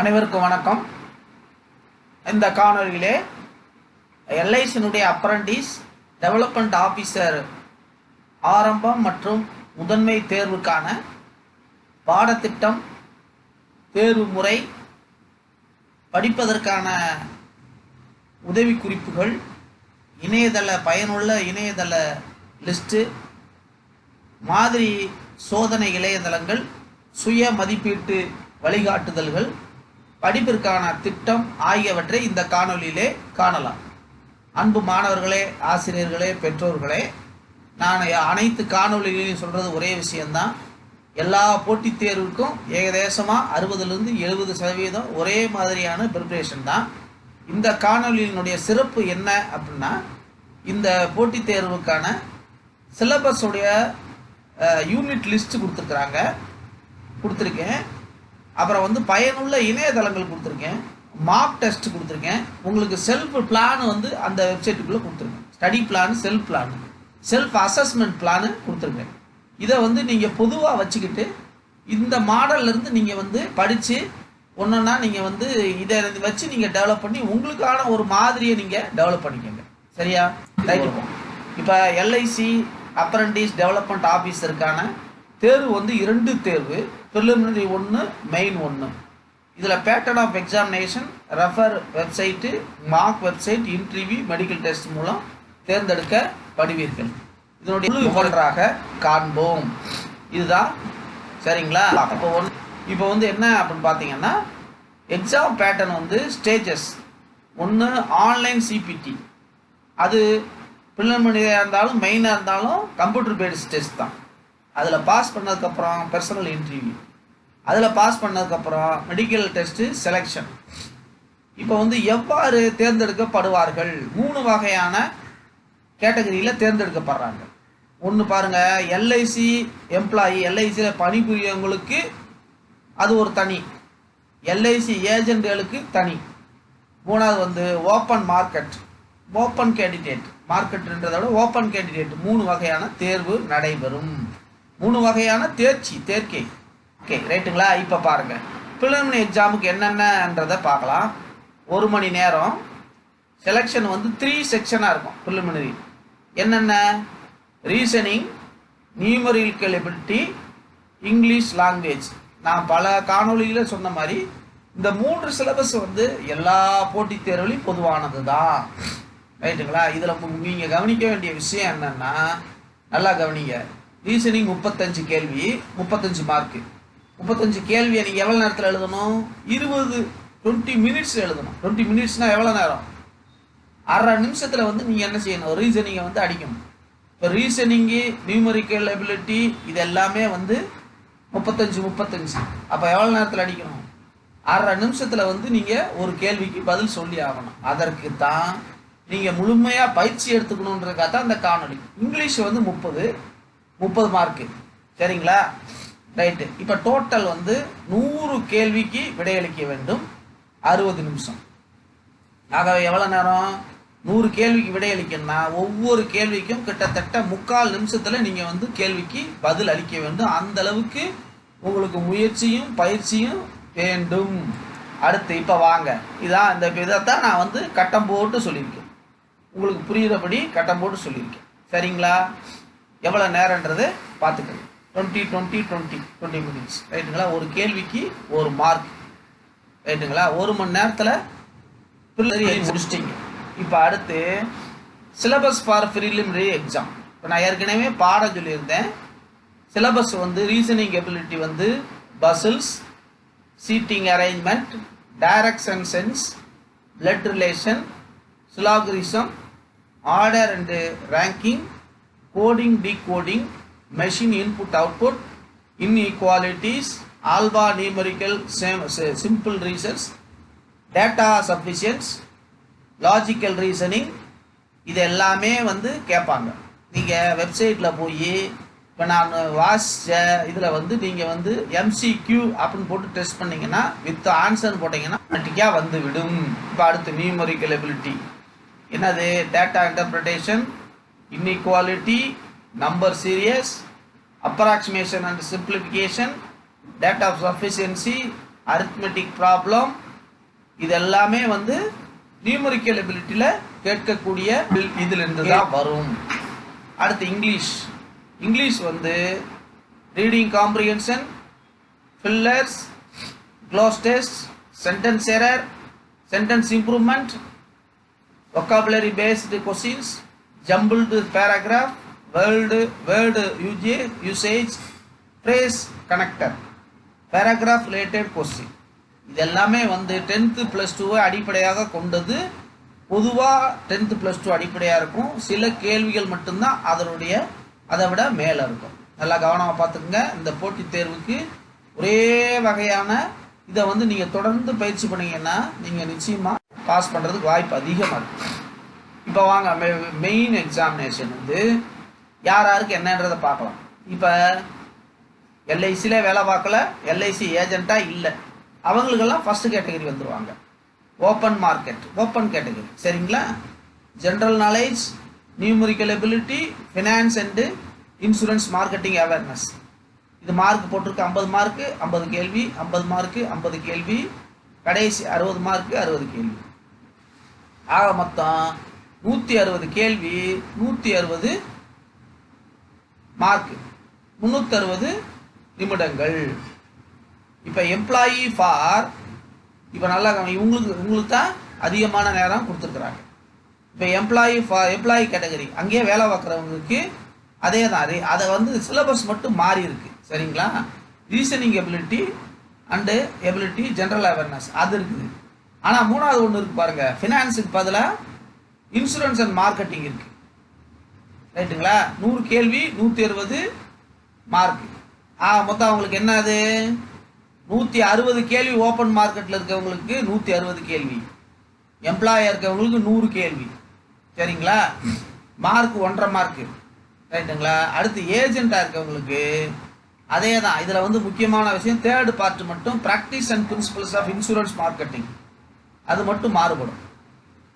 அனைவருக்கும் வணக்கம். இந்த காணொலியிலே எல்ஐசியினுடைய அப்ரண்டிஸ் டெவலப்மெண்ட் ஆஃபீஸர் ஆரம்பம் மற்றும் முதன்மை தேர்வுக்கான பாடத்திட்டம், தேர்வு முறை, படிப்பதற்கான உதவி குறிப்புகள், பயனுள்ள இணையதள லிஸ்ட்டு, மாதிரி சோதனை இணையதளங்கள், சுய மதிப்பீட்டு வழிகாட்டுதல்கள், படிப்பிற்கான திட்டம் ஆகியவற்றை இந்த காணொலியிலே காணலாம். அன்பு மாணவர்களே, ஆசிரியர்களே, பெற்றோர்களே, நான் அனைத்து காணொலிகளையும் சொல்கிறது ஒரே விஷயந்தான். எல்லா போட்டித் தேர்வுக்கும் ஏகதேசமாக 60-70% ஒரே மாதிரியான ப்ரிப்ரேஷன் தான். இந்த காணொலியினுடைய சிறப்பு என்ன அப்படின்னா, இந்த போட்டித் தேர்வுக்கான சிலபஸுடைய யூனிட் லிஸ்ட்டு கொடுத்துருக்கேன். அப்புறம் பயனுள்ள இணையதளங்கள் கொடுத்துருக்கேன், மார்க் டெஸ்ட் கொடுத்துருக்கேன், உங்களுக்கு செல்ஃப் பிளான் அந்த வெப்சைட்டுக்குள்ளே கொடுத்துருக்கேன். Study plan, self assessment plan கொடுத்துருக்கேன். இதை நீங்கள் பொதுவாக வச்சுக்கிட்டு இந்த மாடல்லேருந்து நீங்கள் படித்து ஒன்றுன்னா நீங்கள் இதை வச்சு நீங்கள் டெவலப் பண்ணி உங்களுக்கான ஒரு மாதிரியை நீங்கள் டெவலப் பண்ணிக்கோங்க. சரியா? ரைட்டு. இப்போ எல்ஐசி அப்ரண்டிஸ் டெவலப்மெண்ட் ஆஃபீஸருக்கான தேர்வு 2 தேர்வு, ப்ரிலிமினரி 1, மெயின் 1. இதில் pattern of examination, refer website, mark website, interview, medical test மூலம் தேர்ந்தெடுக்கப்படுவீர்கள். இதனுடைய ஒன்றாக காண்போம். இதுதான். சரிங்களா? இப்போ என்ன அப்படின்னு பார்த்தீங்கன்னா, exam pattern stages. 1 online CBT, அது ப்ரிலிமினரியாக இருந்தாலும் மெயினாக இருந்தாலும் கம்ப்யூட்டர் பேஸ்ட் டெஸ்ட் தான். அதில் பாஸ் பண்ணதுக்கப்புறம் பர்சனல் இன்டர்வியூ, அதில் பாஸ் பண்ணதுக்கப்புறம் மெடிக்கல் டெஸ்ட்டு, செலெக்ஷன். இப்போ எவ்வாறு தேர்ந்தெடுக்கப்படுவார்கள்? 3 வகையான கேட்டகரியில் தேர்ந்தெடுக்கப்படுறாங்க. ஒன்று பாருங்கள், எல்ஐசி எம்ப்ளாயி, எல்ஐசியில் பணிபுரியவங்களுக்கு அது ஒரு தனி, எல்ஐசி ஏஜென்ட்களுக்கு தனி. 3வது ஓப்பன் மார்க்கெட், ஓப்பன் கேண்டிடேட், மார்க்கெட்ன்றதை விட ஓப்பன் கேண்டிடேட். 3 வகையான தேர்வு நடைபெறும். 3 வகையான தேர்க்கை. ஓகே, ரைட்டுங்களா? இப்போ பாருங்கள், ப்ரிலிமினரி எக்ஸாமுக்கு என்னென்னன்றதை பார்க்கலாம். 1 மணி நேரம். செலெக்ஷன் 3 செக்ஷனாக இருக்கும். ப்ரிலிமினரி என்னென்ன? Reasoning, numerical ability, English language. நான் பல காணொலியில் சொன்ன மாதிரி இந்த 3 சிலபஸ் எல்லா போட்டித் தேர்வுலையும் பொதுவானது தான். ரைட்டுங்களா? இதில் நீங்கள் கவனிக்க வேண்டிய விஷயம் என்னென்னா, நல்லா கவனிங்க. ரீசனிங் 35 கேள்வி, 35 மார்க்கு. 35 கேள்வியை நீங்கள் எவ்வளோ நேரத்தில் எழுதணும்? 20 மினிட்ஸ் எழுதணும். 20 மினிட்ஸ்னால் எவ்வளோ நேரம்? அரை நிமிஷத்தில் நீங்கள் என்ன செய்யணும்? ரீசனிங்கை அடிக்கணும். இப்போ ரீசனிங்கு, நியூமரிக்கல் எபிலிட்டி, இது எல்லாமே 35. அப்போ எவ்வளோ நேரத்தில் அடிக்கணும்? அரை நிமிஷத்தில் நீங்கள் ஒரு கேள்விக்கு பதில் சொல்லி ஆகணும். அதற்கு தான் நீங்கள் முழுமையாக பயிற்சி எடுத்துக்கணுன்றதுக்காக தான் இந்த காணொலி. English 30 mark. சரிங்களா? ரைட்டு. இப்போ டோட்டல் 100 கேள்விக்கு விடையளிக்க வேண்டும், 60 நிமிஷம். ஆகவே எவ்வளோ நேரம்? 100 கேள்விக்கு விடையளிக்கணும்னா ஒவ்வொரு கேள்விக்கும் கிட்டத்தட்ட 3/4 நிமிஷத்தில் நீங்கள் கேள்விக்கு பதில் அளிக்க வேண்டும். அந்த அளவுக்கு உங்களுக்கு முயற்சியும் பயிற்சியும் வேண்டும். அடுத்து இப்போ வாங்க, இதான் இதைத்தான் நான் கட்டம் போட்டு சொல்லியிருக்கேன். உங்களுக்கு புரிகிறபடி கட்டம் போட்டு சொல்லியிருக்கேன். சரிங்களா? எவ்வளோ நேரன்றது பார்த்துக்கங்க. 20 மினிட்ஸ். ரைட்டுங்களா? ஒரு கேள்விக்கு 1 மார்க். ரைட்டுங்களா? 1 மணி நேரத்தில் முடிச்சிட்டிங்க. இப்போ அடுத்து சிலபஸ் ஃபார் ப்ரிலிமினரி எக்ஸாம். இப்போ நான் ஏற்கனவே பாடம் சொல்லியிருந்தேன். Syllabus reasoning ability puzzles, seating arrangement, direction sense, blood relation, syllogism, order and ranking, coding, decoding, machine input output, inequalities, alpha numerical simple reasons, data sufficiency, logical reasoning. இது எல்லாமே கேட்பாங்க. நீங்கள் வெப்சைட்டில் போய் இப்போ நான் வாசித்த இதில் நீங்கள் எம்சிக்யூ அப்படின்னு போட்டு டெஸ்ட் பண்ணிங்கன்னா, வித் ஆன்சர் போட்டிங்கன்னா ஆட்டோமேட்டிக்காக விடும். இப்போ அடுத்து நியூமரிக்கல் எபிலிட்டி என்னது? Data interpretation, inequality, number serious, approximation and simplification, data of sufficiency, arithmetic problem, இது எல்லாமே வந்து நியூமரிக்கல் எபிலிட்டியில் கேட்கக்கூடிய இதிலிருந்து தான் வரும். அடுத்து இங்கிலீஷ் வந்து reading comprehension, fillers, close test, sentence error, sentence improvement, vocabulary based questions, jumbled paragraph, word usage, phrase connector, paragraph related question. இது எல்லாமே வந்து 10th + 2 அடிப்படையாக கொண்டது. பொதுவாக 10th + 2 அடிப்படையாக இருக்கும். சில கேள்விகள் மட்டும்தான் அதை விட மேலே இருக்கும். நல்லா கவனமாக பார்த்துக்குங்க. இந்த போட்டித் தேர்வுக்கு ஒரே வகையான இதை வந்து நீங்கள் தொடர்ந்து பயிற்சி பண்ணீங்கன்னா நீங்கள் நிச்சயமாக பாஸ் பண்ணுறதுக்கு வாய்ப்பு அதிகமாக இருக்குது. இப்போ வாங்க மெயின் எக்ஸாமினேஷன் வந்து யாருக்கு என்னன்றதை பார்க்கலாம். இப்போ எல்ஐசியில் வேலை பார்க்கல, எல்ஐசி ஏஜெண்ட்டாக இல்லை, அவங்களுக்கெல்லாம் ஃபஸ்ட்டு கேட்டகரி வந்துடுவாங்க. ஓப்பன் கேட்டகரி சரிங்களா. General knowledge, numerical ability, finance and insurance marketing awareness. இது மார்க் போட்டிருக்கு 50 மார்க்கு 50 கேள்வி, 50 மார்க்கு 50 கேள்வி, கடைசி 60 மார்க்கு 60 கேள்வி. ஆக மொத்தம் 160 கேள்வி, 160 மார்க்கு, 360 நிமிடங்கள். இப்போ எம்ப்ளாயி ஃபார் இப்போ நல்லா உங்களுக்கு தான் அதிகமான நேரம் கொடுத்துருக்குறாங்க. இப்போ எம்ப்ளாயி கேட்டகரி அங்கேயே வேலை பார்க்குறவங்களுக்கு அதே தான். அதை வந்து சிலபஸ் மட்டும் மாறி இருக்கு சரிங்களா. Reasoning ability and ability, general awareness அது இருக்குது. ஆனால் 3வது ஒன்று இருக்குது பாருங்கள், ஃபினான்ஸுக்கு பதிலாக இன்சூரன்ஸ் அண்ட் மார்க்கெட்டிங் இருக்குது ரைட்டுங்களா. 100 கேள்வி 160 மார்க்கு. மொத்தம் அவங்களுக்கு என்னது 160 கேள்வி. ஓப்பன் மார்க்கெட்டில் இருக்கவங்களுக்கு 160 கேள்வி, எம்ப்ளாயாக இருக்கவங்களுக்கு 100 கேள்வி சரிங்களா. மார்க் 1.5 மார்க்கு ரைட்டுங்களா. அடுத்து ஏஜெண்ட்டாக இருக்கவங்களுக்கு அதே தான். இதில் வந்து முக்கியமான விஷயம் 3rd பார்ட் மட்டும் practice and principles of insurance marketing, அது மட்டும் மாறுபடும்.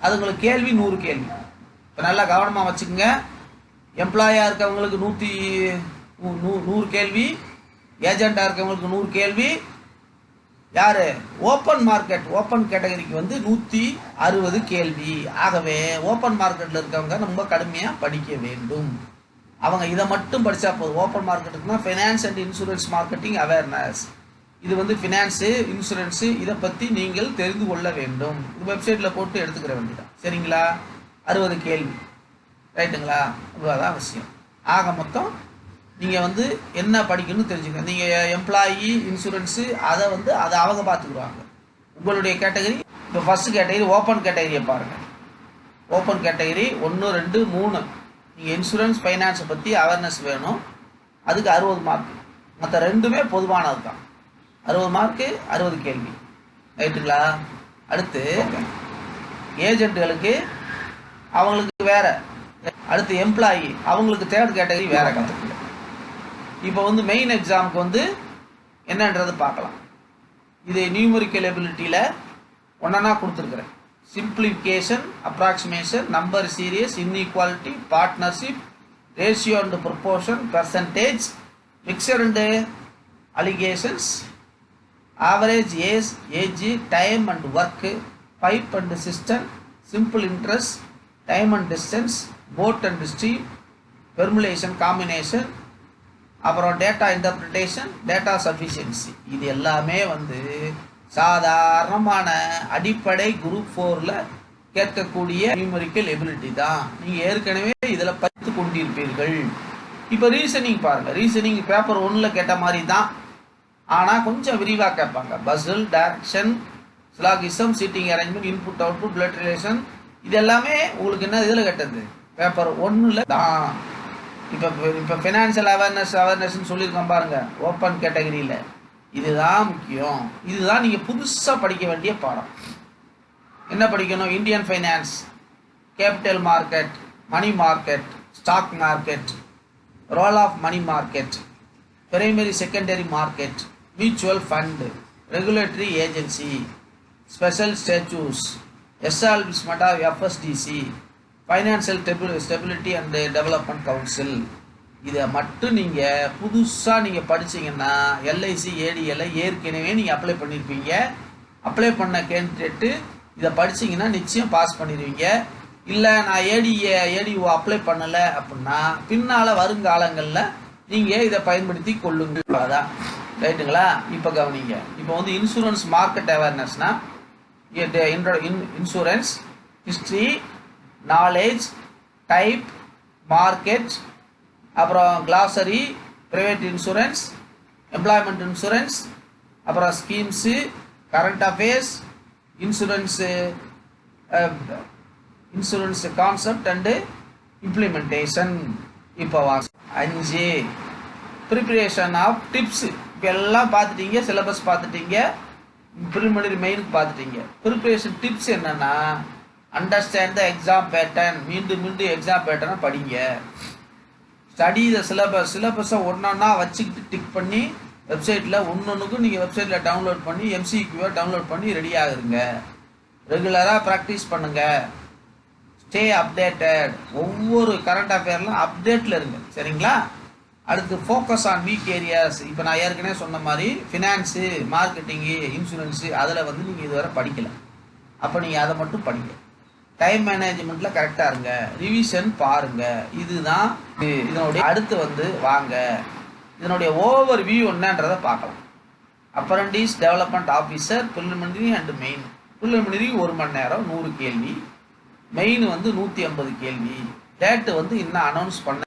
அது உங்களுக்கு கேள்வி 100 கேள்வி. இப்போ நல்லா கவனமாக வச்சுக்கோங்க. எம்ப்ளாயாக இருக்கவங்களுக்கு 100 கேள்வி, ஏஜெண்ட்டாக இருக்கவங்களுக்கு 100 கேள்வி. யார் ஓப்பன் கேட்டகரிக்கு வந்து 160 கேள்வி. ஆகவே ஓப்பன் மார்க்கெட்டில் இருக்கவங்க ரொம்ப கடுமையாக படிக்க வேண்டும். அவங்க இதை மட்டும் படித்தா போதும். ஓப்பன் மார்க்கெட்டுக்குனா finance and insurance marketing awareness, இது வந்து ஃபினான்ஸு, இன்சூரன்ஸு, இதை பற்றி நீங்கள் தெரிந்து கொள்ள வேண்டும். இது வெப்சைட்டில் போட்டு எடுத்துக்கிற வேண்டியதான் சரிங்களா. 60 கேள்வி ரைட்டுங்களா. இவ்வளோதான் விஷயம். ஆக மொத்தம் நீங்கள் வந்து என்ன படிக்கணும்னு தெரிஞ்சுக்கணும். நீங்கள் எம்ப்ளாயி, இன்சூரன்ஸு அதை அவங்க பார்த்துக்குருவாங்க. உங்களுடைய கேட்டகரி இப்போ ஃபஸ்ட்டு கேட்டகரி ஓப்பன் கேட்டகரியை பாருங்கள். Open category 1, 2, 3. நீங்கள் இன்சூரன்ஸ், ஃபைனான்ஸை பற்றி அவேர்னஸ் வேணும், அதுக்கு 60 மார்க். மற்ற ரெண்டுமே பொதுவானது தான். 60 மார்க்கு 60 கேள்வி ரைட்டுங்களா. அடுத்து ஏஜெண்ட்டுகளுக்கு அவங்களுக்கு வேறு. அடுத்து எம்ப்ளாயி அவங்களுக்கு 3rd கேட்டகரி வேறு கற்றுக்கல. இப்போ வந்து மெயின் எக்ஸாமுக்கு வந்து என்னன்றது பார்க்கலாம். இது நியூமரிக்கல் எபிலிட்டியில் ஒன்றா கொடுத்துருக்குறேன். Simplification, approximation, number series, inequality, partnership, ratio and proportion, percentage, mixture and alligations, average age, time and work, pipe and cistern, simple interest, time and distance, boat and stream, permutation combination, அப்புறம் data interpretation, data sufficiency. இது எல்லாமே வந்து சாதாரணமான அடிப்படை group 4ல் கேட்கக்கூடிய numerical ability தான். நீங்கள் ஏற்கனவே இதில் படித்து கொண்டிருப்பீர்கள். இப்போ ரீசனிங் பாருங்கள். ரீசனிங் பேப்பர் 1ல் கேட்ட மாதிரி தான், ஆனால் கொஞ்சம் விரிவாக கேட்பாங்க. பஸ்ஸில், direction, syllogism, seating arrangement, input output, blood relation, இது எல்லாமே உங்களுக்கு என்ன இதில் கேட்டது பேப்பர் 1ல் தான். இப்போ ஃபினான்ஷியல் அவேர்னஸ்ன்னு சொல்லியிருக்கோம் பாருங்கள் ஓப்பன் கேட்டகரியில். இதுதான் முக்கியம். இதுதான் நீங்கள் புதுசாக படிக்க வேண்டிய பாடம். என்ன படிக்கணும்? Indian finance, capital market, money market, stock market, role of money market, primary secondary market, mutual fund, regulatory agency, special statutes, establishment of FSDC, financial stability and development council, இதை மட்டும் நீங்கள் புதுசாக நீங்கள் படிச்சீங்கன்னா எல்ஐசி ஏடிஎல்ஐ ஏற்கனவே நீங்கள் அப்ளை பண்ணியிருப்பீங்க. Apply பண்ண கேண்டிடேட்டு இதை படிச்சீங்கன்னா நிச்சயம் பாஸ் பண்ணிடுவீங்க. இல்லை நான் ஏடிஓ அப்ளை பண்ணலை அப்படின்னா பின்னால் வருங்காலங்களில் நீங்கள் இதை பயன்படுத்தி கொள்ளுங்கள். அதான் ரைட்டுங்களா? இப்போ கவனிங்க. இப்போ வந்து இன்சூரன்ஸ் மார்க்கெட் அவேர்னஸ்னா insurance history, knowledge, type, market, அப்புறம் glossary, private insurance, employment insurance, அப்புறம் schemes, current affairs, insurance concept and implementation. இப்போ 5 ப்ரிப்பரேஷன் ஆஃப் டிப்ஸு. இப்போ எல்லாம் பார்த்துட்டீங்க, சிலபஸ் பார்த்துட்டீங்க, ப்ரிலிமினரி மெயினுக்கு பார்த்துட்டீங்க. ப்ரிப்பரேஷன் டிப்ஸ் என்னென்னா அண்டர்ஸ்டாண்ட் த எக்ஸாம் பேட்டர்ன். மீண்டும் எக்ஸாம் பேட்டர்னை படிங்க. ஸ்டடி த சிலபஸை ஒன்றா வச்சுக்கிட்டு டிக் பண்ணி வெப்சைட்டில் ஒன்றுக்கும் நீங்கள் வெப்சைட்டில் டவுன்லோட் பண்ணி எம்சிக்யூவை டவுன்லோட் பண்ணி ரெடி ஆகுதுங்க. ரெகுலராக ப்ராக்டிஸ் பண்ணுங்கள். Stay updated. ஒவ்வொரு கரண்ட் அஃபேர்லாம் அப்டேட்டில் இருங்க. சரிங்களா? அடுத்து ஃபோக்கஸ் ஆன் வீக் ஏரியாஸ். இப்போ நான் ஏற்கனவே சொன்ன மாதிரி ஃபினான்ஸு, மார்க்கெட்டிங்கு, இன்சூரன்ஸு அதில் வந்து நீங்கள் இதுவரை படிக்கலை. அப்போ நீங்கள் அதை மட்டும் படிங்க. டைம் மேனேஜ்மெண்ட்டில் கரெக்டாக இருங்க. ரிவிஷன் பாருங்கள். இதுதான் இதனுடைய அடுத்து வந்து வாங்க இதனுடைய ஓவர் வியூ என்னன்றதை பார்க்கலாம். Apprentice development officer preliminary and main. Preliminary 1 மணி நேரம் 100 கேள்வி, மெயின் வந்து 150 கேள்வி. டேட்டு வந்து இன்னும் அனௌன்ஸ் பண்ண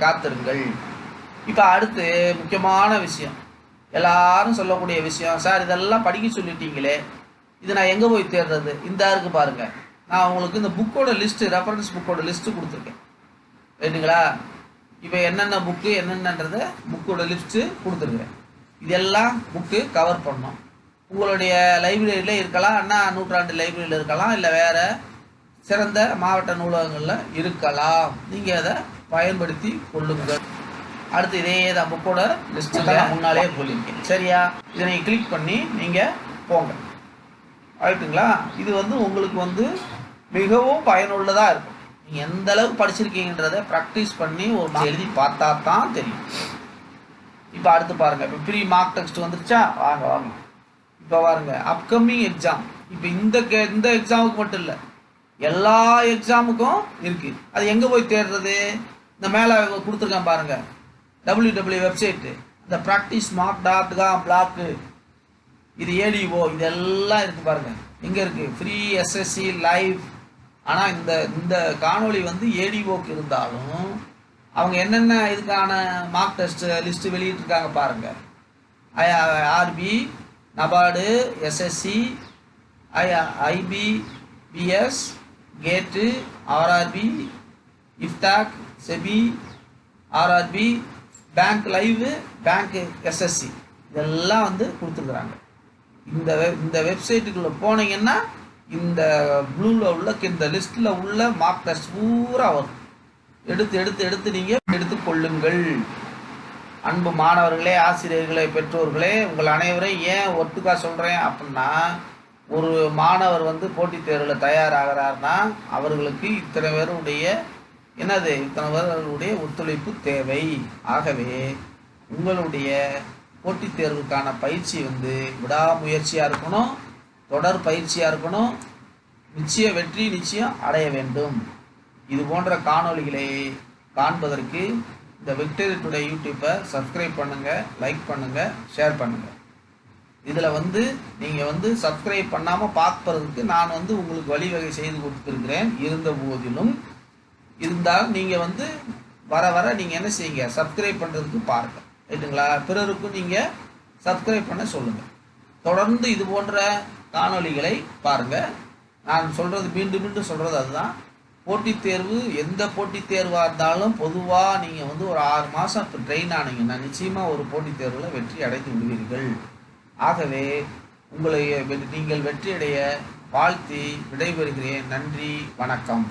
காத்திருங்கள். இப்போ அடுத்து முக்கியமான விஷயம், எல்லாரும் சொல்லக்கூடிய விஷயம், சார் இதெல்லாம் படிக்க சொல்லிட்டீங்களே, இது நான் எங்கே போய் தேடுறது? இந்த இருக்கு பாருங்கள். நான் உங்களுக்கு இந்த புக்கோட லிஸ்ட்டு, ரெஃபரன்ஸ் புக்கோட லிஸ்ட்டு கொடுத்துருக்கேன். ரைட்டுங்களா? இப்போ என்னென்ன புக்கு என்னென்னன்றதை புக்கோட லிஸ்ட்டு கொடுத்துருக்குறேன். இதெல்லாம் புக்கு கவர் பண்ணோம். உங்களுடைய லைப்ரரியில் இருக்கலாம், அண்ணா நூற்றாண்டு லைப்ரரியில் இருக்கலாம், இல்லை வேறு சிறந்த மாவட்ட நூலகங்களில் இருக்கலாம். நீங்கள் அதை பயன்படுத்தி கொள்ளுங்கள். அடுத்து இதே தான் புக்கோட லிஸ்ட்டில் நான் முன்னாலே சொல்லியிருக்கேன். சரியா? இதை நீங்கள் கிளிக் பண்ணி நீங்கள் போங்க. ஆகிட்டுங்களா? இது வந்து உங்களுக்கு வந்து மிகவும் பயனுள்ளதாக இருக்கும். நீங்கள் எந்த அளவுக்கு படிச்சிருக்கீங்கன்றதை ப்ராக்டிஸ் பண்ணி ஒரு எழுதி பார்த்தா தான் தெரியும். இப்போ அடுத்து பாருங்கள். இப்போ ப்ரீ மார்க் டெஸ்ட் வந்துருச்சா? வாங்க. இப்போ பாருங்கள், அப்கமிங் எக்ஸாம். இப்போ இந்த எக்ஸாமுக்கு மட்டும் இல்லை, எல்லா எக்ஸாமுக்கும் இருக்குது. அது எங்கே போய் தேடுறது? இந்த மேலே கொடுத்துருக்கேன் பாருங்கள், www வெப்சைட்டு, இந்த practicemark.com பிளாக்கு, இது ஏடிஓ, இதெல்லாம் இருக்குது பாருங்கள். எங்கே இருக்குது? Free SSC live. ஆனால் இந்த காணொளி வந்து ஏடிஓக்கு இருந்தாலும் அவங்க என்னென்ன இதுக்கான மார்க் டெஸ்ட் லிஸ்ட்டு வெளியிட்டிருக்காங்க பாருங்கள். ஆர்பி, நபார்டு, எஸ்எஸ்சி, ஐபிபிஎஸ், கேட்டு, ஆர்ஆர்பி, இஃப்டாக், SEBI, RRB, bank live, bank SSC, இதெல்லாம் வந்து கொடுத்துருக்குறாங்க. இந்த வெப்சைட்டுக்குள்ளே போனீங்கன்னா இந்த ப்ளூவில் உள்ள இந்த லிஸ்ட்டில் உள்ள மார்க் டெஸ்ட் பூரா வரும். எடுத்து நீங்கள் எடுத்துக்கொள்ளுங்கள். அன்பு மாணவர்களே, ஆசிரியர்களே, பெற்றோர்களே, உங்கள் அனைவரையும் ஏன் ஒட்டுக்கா சொல்கிறேன் அப்படின்னா, ஒரு மாணவர் வந்து போட்டித் தேர்வில் தயாராகிறார்னா அவர்களுக்கு இத்தனை பேருடைய ஒத்துழைப்பு தேவை. ஆகவே உங்களுடைய போட்டித் தேர்வுக்கான பயிற்சி வந்து விடாமுயற்சியாக இருக்கணும், தொடர் பயிற்சியாக இருக்கணும். நிச்சயம் அடைய வேண்டும். இது போன்ற காணொளிகளை காண்பதற்கு இந்த விக்டரி டுடே யூடியூப்பை சப்ஸ்கிரைப் பண்ணுங்கள், லைக் பண்ணுங்கள், ஷேர் பண்ணுங்கள். இதில் வந்து நீங்கள் வந்து சப்ஸ்கிரைப் பண்ணாமல் பார்ப்பதற்கு நான் வந்து உங்களுக்கு வழிவகை செய்து கொடுத்துருக்கிறேன். இருந்த போதிலும் நீங்கள் வந்து வர நீங்கள் என்ன செய்யுங்க, சப்ஸ்கிரைப் பண்ணுறதுக்கு பாருங்கள். ரைட்டுங்களா? பிறருக்கும் நீங்கள் சப்ஸ்கிரைப் பண்ண சொல்லுங்கள். தொடர்ந்து இது போன்ற காணொளிகளை பாருங்கள். நான் சொல்கிறது மீண்டும் சொல்கிறது அதுதான். போட்டித் தேர்வு, எந்த போட்டித் தேர்வாக இருந்தாலும் பொதுவாக நீங்கள் வந்து ஒரு 6 மாதம் இப்போ ட்ரெயின் ஆனீங்கன்னா நிச்சயமாக ஒரு போட்டித் தேர்வில் வெற்றி அடைந்து விடுவீர்கள். ஆகவே நீங்கள் வெற்றியடைய வாழ்த்தி விடைபெறுகிறேன். நன்றி, வணக்கம்.